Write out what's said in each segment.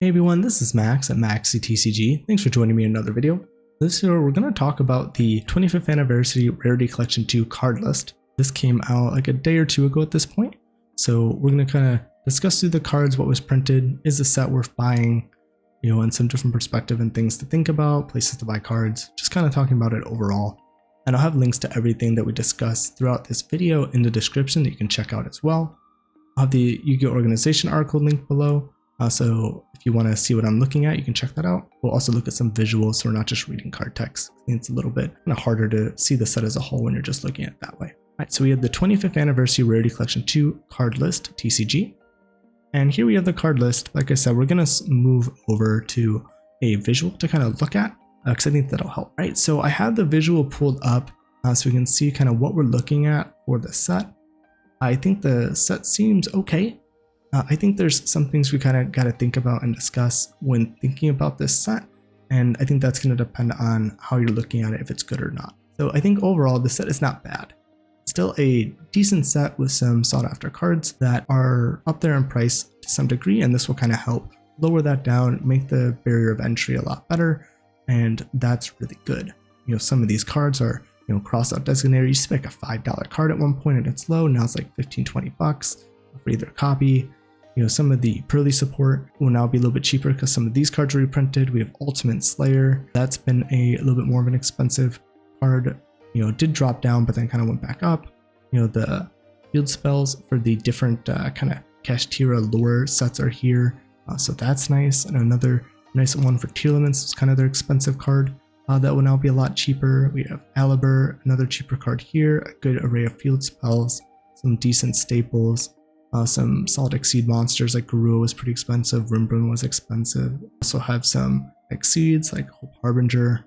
Hey everyone, this is Max at Maxi TCG. Thanks for joining me in another video. This year we're going to talk about the 25th anniversary Rarity Collection 2 card list. This came out like a day or two ago at this point. So we're going to kind of discuss through the cards, what was printed, is the set worth buying, and some different perspective and things to think about, places to buy cards, just kind of talking about it overall. And I'll have links to everything that we discussed throughout this video in the description that you can check out as well. I'll have the Yu-Gi-Oh! Organization article linked below. So if you want to see what I'm looking at, you can check that out. We'll also look at some visuals so we're not just reading card text. I think it's a little bit kind of harder to see the set as a whole when you're just looking at it that way. All right, so we have the 25th anniversary Rarity Collection 2 card list, TCG. And here we have the card list. Like I said, we're going to move over to a visual to kind of look at because I think that'll help. Right, so I have the visual pulled up so we can see kind of what we're looking at for the set. I think the set seems okay. I think there's some things we kind of got to think about and discuss when thinking about this set, and I think that's going to depend on how you're looking at it, if it's good or not. So I think overall the set is not bad. It's still a decent set with some sought after cards that are up there in price to some degree, and this will kind of help lower that down, make the barrier of entry a lot better, and that's really good. Some of these cards are cross out designated. You used to make a $5 card at one point and it's low, now it's like 15-20 bucks for either copy. Some of the Pearly support will now be a little bit cheaper because some of these cards are reprinted. We have Ultimate Slayer. That's been a little bit more of an expensive card. Did drop down, but then kind of went back up. The field spells for the different kind of Kashtira lore sets are here. So that's nice. And another nice one for Tier Limits is kind of their expensive card. That will now be a lot cheaper. We have Alibur, another cheaper card here. A good array of field spells. Some decent staples. Some solid Exceed monsters like Garua was pretty expensive, Rimbrun was expensive. Also have some Exceeds like Hope Harbinger.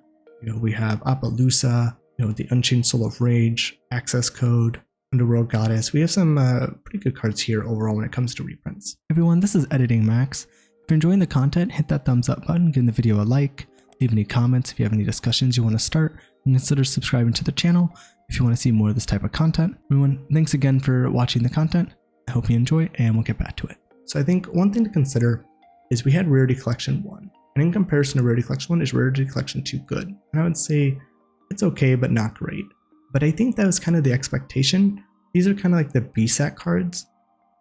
We have Apollousa, the Unchained Soul of Rage, Access Code, Underworld Goddess. We have some pretty good cards here overall when it comes to reprints. Everyone, this is Editing Max. If you're enjoying the content, hit that thumbs up button, give the video a like, leave any comments if you have any discussions you want to start, and consider subscribing to the channel if you want to see more of this type of content. Everyone, thanks again for watching the content. I hope you enjoy, and we'll get back to it. So I think one thing to consider is we had Rarity Collection 1, and in comparison to Rarity Collection 1, is Rarity Collection 2 good? And I would say it's okay, but not great. But I think that was kind of the expectation. These are kind of like the B set cards.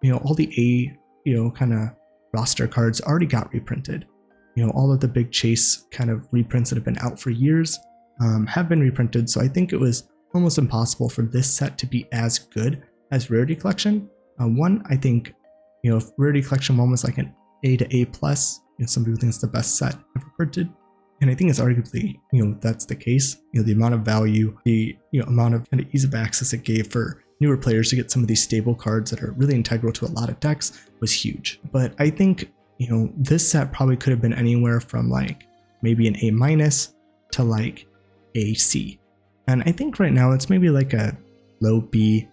All the A, kind of roster cards already got reprinted. All of the big chase kind of reprints that have been out for years have been reprinted. So I think it was almost impossible for this set to be as good as Rarity Collection. One, I think, if Rarity Collection 1 was like an A to A+, some people think it's the best set ever printed. And I think it's arguably, that's the case. The amount of value, the amount of kind of ease of access it gave for newer players to get some of these stable cards that are really integral to a lot of decks was huge. But I think, this set probably could have been anywhere from like maybe an A- to like a C. And I think right now it's maybe like a low B.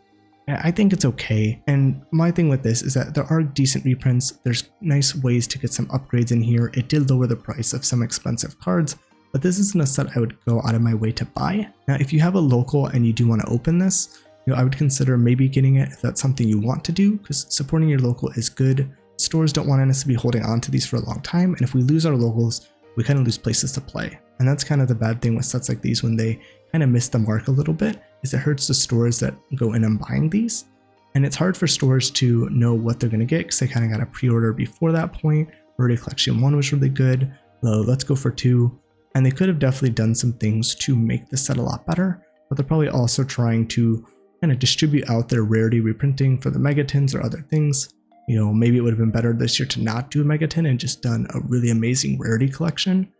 I think it's okay, and my thing with this is that there are decent reprints. There's nice ways to get some upgrades in here. It did lower the price of some expensive cards, but this isn't a set I would go out of my way to buy. Now, if you have a local and you do want to open this, I would consider maybe getting it if that's something you want to do, because supporting your local is good. Stores don't want us to be holding on to these for a long time, and if we lose our locals, we kind of lose places to play. And that's kind of the bad thing with sets like these when they kind of miss the mark a little bit, is it hurts the stores that go in and buying these. And it's hard for stores to know what they're going to get because they kind of got a pre-order before that point. Rarity Collection 1 was really good. Let's go for 2. And they could have definitely done some things to make the set a lot better, but they're probably also trying to kind of distribute out their rarity reprinting for the Megatins or other things. Maybe it would have been better this year to not do a Megatin and just done a really amazing Rarity Collection.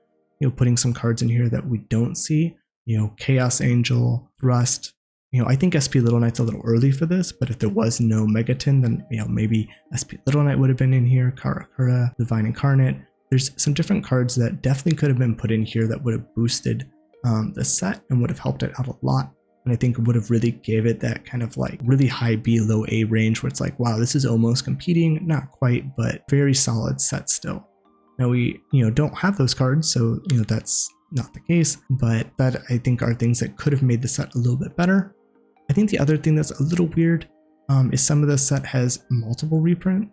Putting some cards in here that we don't see. Chaos Angel, Thrust. I think SP Little Knight's a little early for this, but if there was no Megatin, then maybe SP Little Knight would have been in here. Karakura, Divine Incarnate. There's some different cards that definitely could have been put in here that would have boosted the set and would have helped it out a lot. And I think it would have really gave it that kind of like really high B, low A range where it's like, wow, this is almost competing. Not quite, but very solid set still. Now we, don't have those cards, so, that's not the case, but that I think are things that could have made the set a little bit better. I think the other thing that's a little weird is some of the set has multiple reprint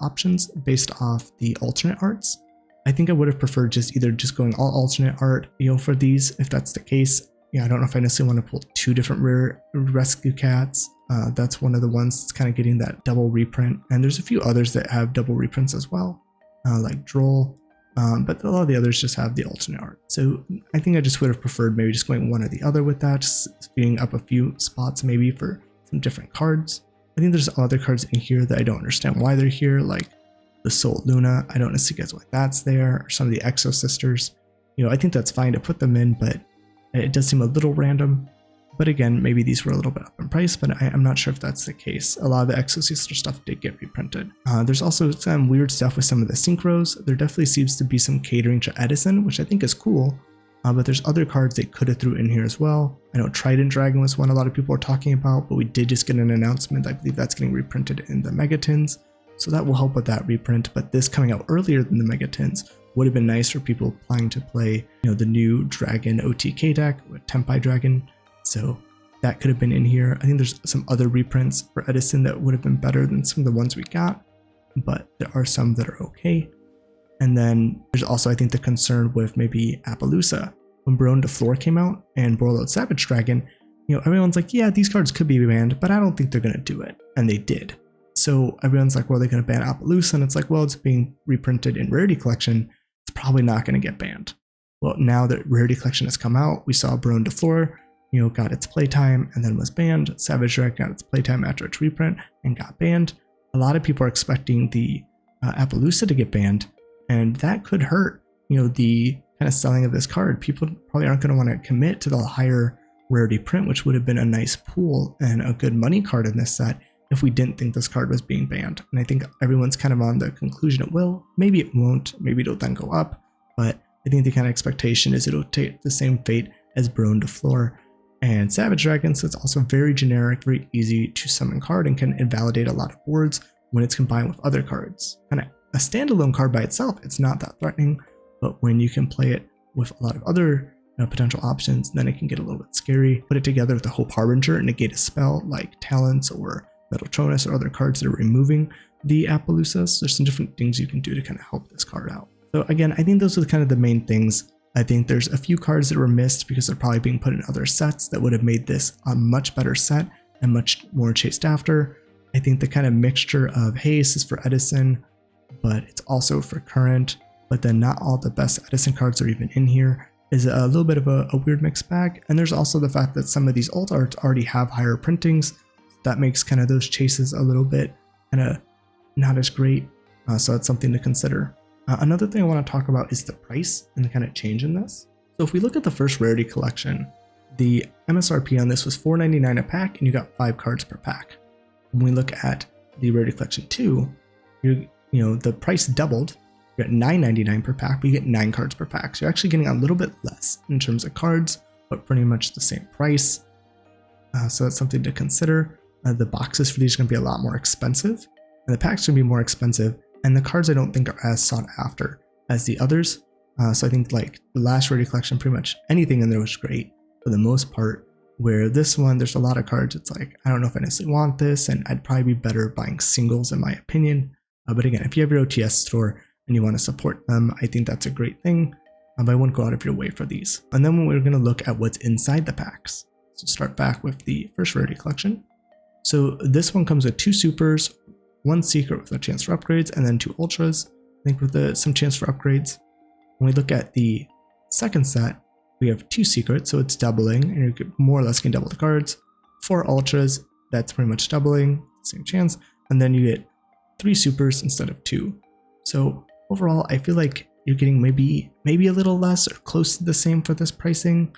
options based off the alternate arts. I think I would have preferred just either just going all alternate art, for these, if that's the case. I don't know if I necessarily want to pull 2 different rare rescue cats. That's one of the ones that's kind of getting that double reprint. And there's a few others that have double reprints as well, like Droll. But a lot of the others just have the alternate art. So I think I just would have preferred maybe just going one or the other with that, just speeding up a few spots maybe for some different cards. I think there's other cards in here that I don't understand why they're here, like the Soul Luna. I don't necessarily get why that's there, or some of the Exo Sisters. I think that's fine to put them in, but it does seem a little random. But again, maybe these were a little bit up in price, but I'm not sure if that's the case. A lot of the Exo Sister stuff did get reprinted. There's also some weird stuff with some of the synchros. There definitely seems to be some catering to Edison, which I think is cool. But there's other cards they could have threw in here as well. I know Trident Dragon was one a lot of people are talking about, but we did just get an announcement. I believe that's getting reprinted in the Megatins. So that will help with that reprint. But this coming out earlier than the Megatins would have been nice for people planning to play, the new Dragon OTK deck with Tempai Dragon. So that could have been in here. I think there's some other reprints for Edison that would have been better than some of the ones we got, but there are some that are okay. And then there's also, I think, the concern with maybe Apollousa. When Baron de Fleur came out and Borreload Savage Dragon, everyone's like, yeah, these cards could be banned, but I don't think they're going to do it. And they did. So everyone's like, well, they're going to ban Apollousa. And it's like, well, it's being reprinted in Rarity Collection. It's probably not going to get banned. Well, now that Rarity Collection has come out, we saw Baron de Fleur, got its playtime and then was banned. Savage Dragon got its playtime after its reprint and got banned. A lot of people are expecting the Apollousa to get banned, and that could hurt, the kind of selling of this card. People probably aren't going to want to commit to the higher rarity print, which would have been a nice pool and a good money card in this set if we didn't think this card was being banned. And I think everyone's kind of on the conclusion it will. Maybe it won't. Maybe it'll then go up. But I think the kind of expectation is it'll take the same fate as Baron de Fleur and Savage Dragon. So it's also very generic, very easy to summon card, and can invalidate a lot of boards when it's combined with other cards. Kind of a standalone card by itself, it's not that threatening. But when you can play it with a lot of other potential options, then it can get a little bit scary. Put it together with the Hope Harbinger and negate a spell like Talents or Metaltronus or other cards that are removing the Apollousas. There's some different things you can do to kind of help this card out. So again, I think those are kind of the main things. I think there's a few cards that were missed because they're probably being put in other sets that would have made this a much better set and much more chased after. I think the kind of mixture of, hey, this is for Edison, but it's also for current, but then not all the best Edison cards are even in here, is a little bit of a weird mixed bag. And there's also the fact that some of these alt arts already have higher printings. That makes kind of those chases a little bit kind of not as great. So that's something to consider. Another thing I want to talk about is the price and the kind of change in this. So if we look at the first Rarity Collection, the MSRP on this was $4.99 a pack, and you got 5 cards per pack. When we look at the Rarity Collection 2, the price doubled. You get $9.99 per pack, but you get 9 cards per pack. So you're actually getting a little bit less in terms of cards, but pretty much the same price. So that's something to consider. The boxes for these are going to be a lot more expensive, and the packs are going to be more expensive, and the cards I don't think are as sought after as the others. So I think like the last Rarity Collection, pretty much anything in there was great for the most part, where this one, there's a lot of cards. It's like, I don't know if I necessarily want this, and I'd probably be better buying singles in my opinion. But again, if you have your OTS store and you want to support them, I think that's a great thing. But I wouldn't go out of your way for these. And then we're going to look at what's inside the packs. So start back with the first Rarity Collection. So this one comes with 2 supers, 1 secret with a chance for upgrades, and then 2 ultras, I think with some chance for upgrades. When we look at the second set, we have 2 secrets, so it's doubling, and you more or less can double the cards. 4 ultras, that's pretty much doubling, same chance, and then you get 3 supers instead of 2. So overall, I feel like you're getting maybe a little less or close to the same for this pricing,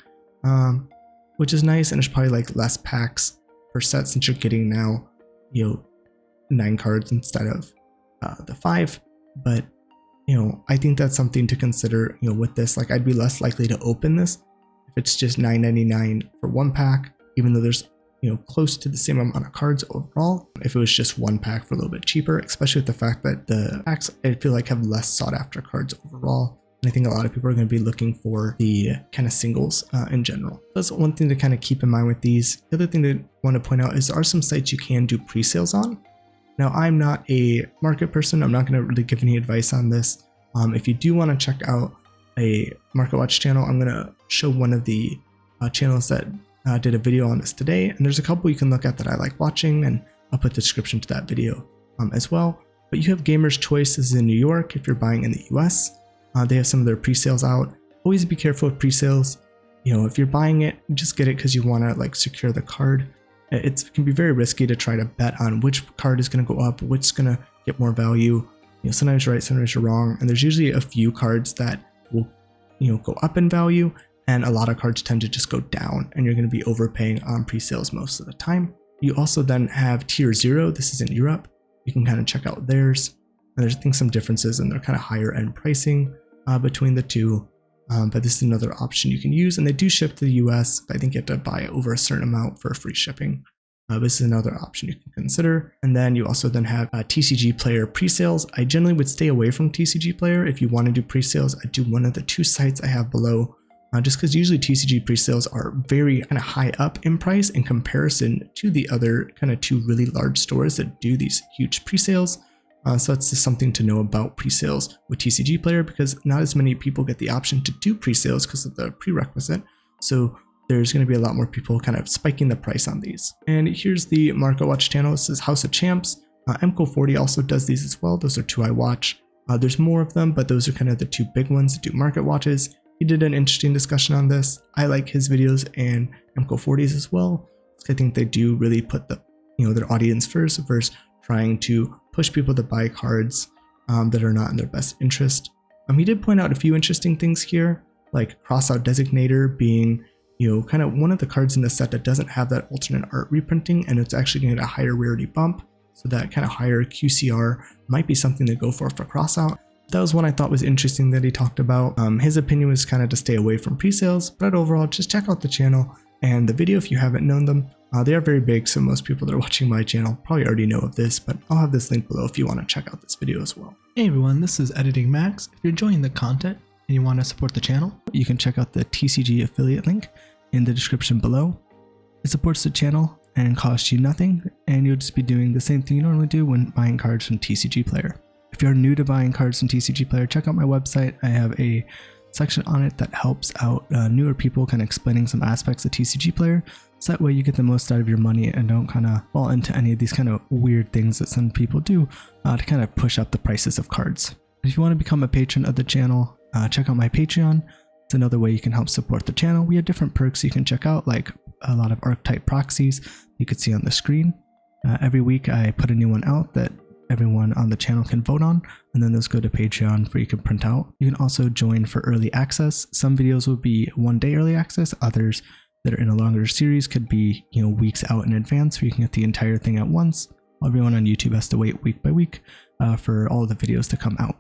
which is nice, and there's probably like less packs per set since you're getting now, 9 cards instead of the 5. But I think that's something to consider. With this, like I'd be less likely to open this if it's just $9.99 for 1 pack, even though there's close to the same amount of cards overall. If it was just 1 pack for a little bit cheaper, especially with the fact that the packs I feel like have less sought after cards overall. And I think a lot of people are going to be looking for the kind of singles in general. That's one thing to kind of keep in mind with these. The other thing that I want to point out is there are some sites you can do pre-sales on. Now, I'm not a market person. I'm not going to really give any advice on this. If you do want to check out a Market Watch channel, I'm going to show one of the channels that did a video on this today, and there's a couple you can look at that I like watching, and I'll put the description to that video as well. But you have Gamer's Choice. This is in New York if you're buying in the US. They have some of their pre-sales out. Always be careful with pre-sales. You know, if you're buying it, just get it because you want to like secure the card. It can be very risky to try to bet on which card is going to go up, which is going to get more value. You know, sometimes you're right, sometimes you're wrong, and there's usually a few cards that will, you know, go up in value, and a lot of cards tend to just go down, and you're going to be overpaying on pre-sales most of the time. You also then have Tier 0. This is in Europe. You can kind of check out theirs. And there's, I think, some differences in their kind of higher end pricing between the two. But this is another option you can use, and they do ship to the US. I think you have to buy over a certain amount for free shipping. This is another option you can consider. And then you also then have TCG Player Presales. I generally would stay away from TCG Player. If you want to do presales, I do one of the two sites I have below, just because usually TCG presales are very kind of high up in price in comparison to the other kind of two really large stores that do these huge presales. So that's just something to know about presales with TCG Player, because not as many people get the option to do presales because of the prerequisite. So there's going to be a lot more people kind of spiking the price on these. And here's the Market Watch channel. This is House of Champs. MCO40 also does these as well. Those are two I watch. There's more of them, but those are kind of the two big ones that do market watches. He did an interesting discussion on this. I like his videos and MCO40's as well. I think they do really put the, you know, their audience first versus trying to push people to buy cards that are not in their best interest. He did point out a few interesting things here, like Crossout Designator being, you know, kind of one of the cards in the set that doesn't have that alternate art reprinting, and it's actually going to get a higher rarity bump. So that kind of higher QCR might be something to go for Crossout. That was one I thought was interesting that he talked about. His opinion was kind of to stay away from presales, but overall, just check out the channel and the video if you haven't known them. They are very big, so most people that are watching my channel probably already know of this, but I'll have this link below if you want to check out this video as well. Hey everyone, this is Editing Max. If you're enjoying the content and you want to support the channel, you can check out the TCG affiliate link in the description below. It supports the channel and costs you nothing, and you'll just be doing the same thing you normally do when buying cards from TCG Player. If you're new to buying cards from TCG Player, check out my website. I have a section on it that helps out newer people, kind of explaining some aspects of TCG Player, so that way you get the most out of your money and don't kind of fall into any of these kind of weird things that some people do to kind of push up the prices of cards. If you want to become a patron of the channel, check out my Patreon. It's another way you can help support the channel. We have different perks you can check out, like a lot of archetype proxies you can see on the screen. Every week I put a new one out that everyone on the channel can vote on, and then those go to Patreon for you can print out. You can also join for early access. Some videos will be 1 day early access, others that are in a longer series could be, you know, weeks out in advance where you can get the entire thing at once. Everyone on YouTube has to wait week by week for all of the videos to come out.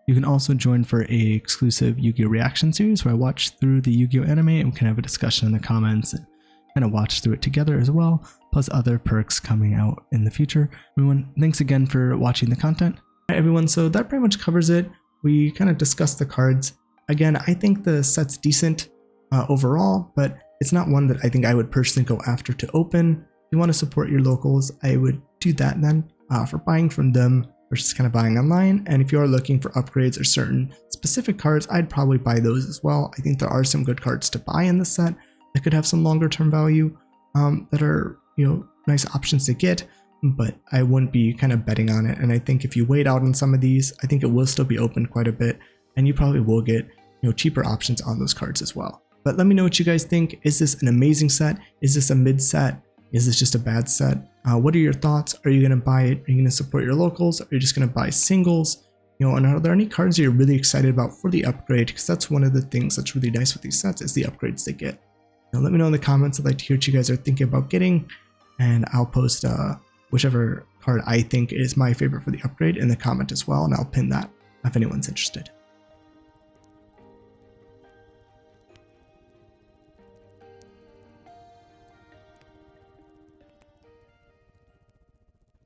You can also join for a exclusive Yu-Gi-Oh! Reaction series where I watch through the Yu-Gi-Oh! Anime and we can have a discussion in the comments and kind of watch through it together as well, plus other perks coming out in the future. Everyone, thanks again for watching the content. All right, everyone, so that pretty much covers it. We kind of discussed the cards. Again, I think the set's decent overall, but it's not one that I think I would personally go after to open. If you want to support your locals, I would do that then for buying from them versus kind of buying online. And if you are looking for upgrades or certain specific cards, I'd probably buy those as well. I think there are some good cards to buy in the set that could have some longer term value that are, you know, nice options to get, but I wouldn't be kind of betting on it. And I think if you wait out on some of these, I think it will still be open quite a bit, and you probably will get, you know, cheaper options on those cards as well. But let me know what you guys think. Is this an amazing set? Is this a mid set? Is this just a bad set? What are your thoughts? Are you going to buy it? Are you going to support your locals? Are you just going to buy singles? You know, and are there any cards you're really excited about for the upgrade? Because that's one of the things that's really nice with these sets is the upgrades they get. Now, let me know in the comments. I'd like to hear what you guys are thinking about getting, and I'll post whichever card I think is my favorite for the upgrade in the comment as well, and I'll pin that if anyone's interested.